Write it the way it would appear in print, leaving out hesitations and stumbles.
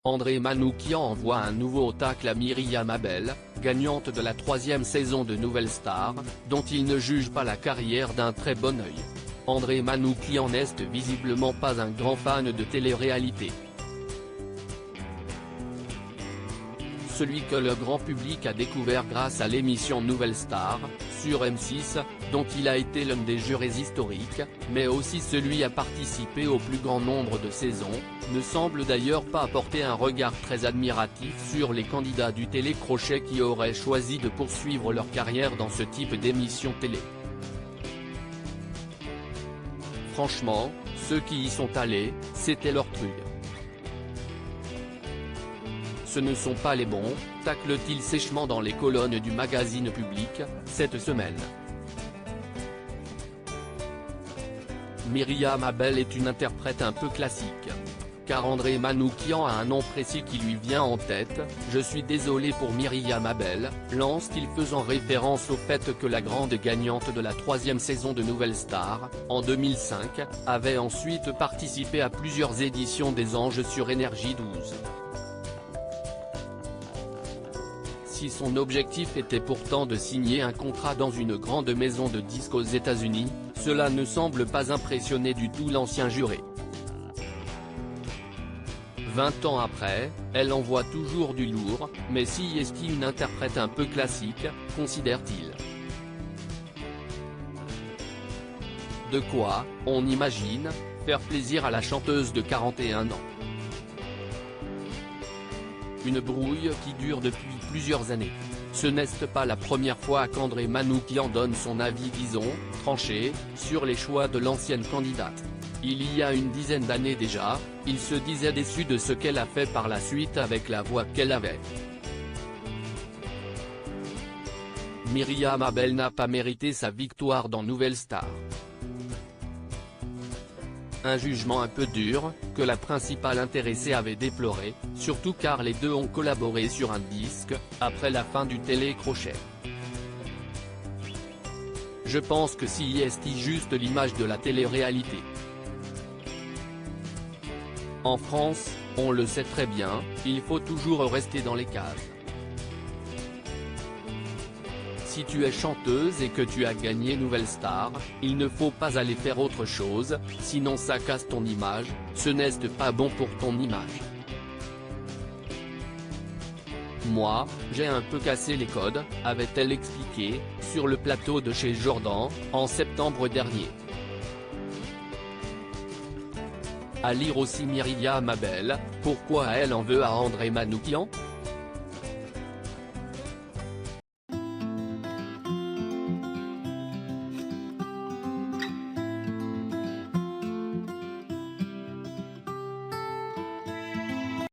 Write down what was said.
André Manoukian envoie un nouveau tacle à Myriam Abel, gagnante de la 3e saison de Nouvelle Star, dont il ne juge pas la carrière d'un très bon œil. André Manoukian n'est visiblement pas un grand fan de télé-réalité. Celui que le grand public a découvert grâce à l'émission Nouvelle Star, sur M6, dont il a été l'un des jurés historiques, mais aussi celui à participer au plus grand nombre de saisons, ne semble d'ailleurs pas apporter un regard très admiratif sur les candidats du télécrochet qui auraient choisi de poursuivre leur carrière dans ce type d'émission télé. Franchement, ceux qui y sont allés, c'était leur truc. Ce ne sont pas les bons, tacle-t-il sèchement dans les colonnes du magazine Public, cette semaine. Myriam Abel est une interprète un peu classique. Car André Manoukian a un nom précis qui lui vient en tête, je suis désolé pour Myriam Abel, lance-t-il faisant référence au fait que la grande gagnante de la 3e saison de Nouvelle Star, en 2005, avait ensuite participé à plusieurs éditions des Anges sur Énergie 12. Si son objectif était pourtant de signer un contrat dans une grande maison de disques aux États-Unis, cela ne semble pas impressionner du tout l'ancien juré. 20 ans après, elle envoie toujours du lourd, mais si est-ce une interprète un peu classique, considère-t-il. De quoi, on imagine, faire plaisir à la chanteuse de 41 ans. Une brouille qui dure depuis plusieurs années. Ce n'est pas la première fois qu'André Manoukian donne son avis disons, tranché, sur les choix de l'ancienne candidate. Il y a une dizaine d'années déjà, il se disait déçu de ce qu'elle a fait par la suite avec la voix qu'elle avait. Myriam Abel n'a pas mérité sa victoire dans Nouvelle Star. Un jugement un peu dur, que la principale intéressée avait déploré, surtout car les deux ont collaboré sur un disque, après la fin du télécrochet. Je pense que si est juste l'image de la télé-réalité. En France, on le sait très bien, il faut toujours rester dans les cases. Si tu es chanteuse et que tu as gagné Nouvelle Star, il ne faut pas aller faire autre chose, sinon ça casse ton image, ce n'est pas bon pour ton image. Moi, j'ai un peu cassé les codes, avait-elle expliqué, sur le plateau de chez Jordan, en septembre dernier. À lire aussi Myriam Abel, pourquoi elle en veut à André Manoukian ?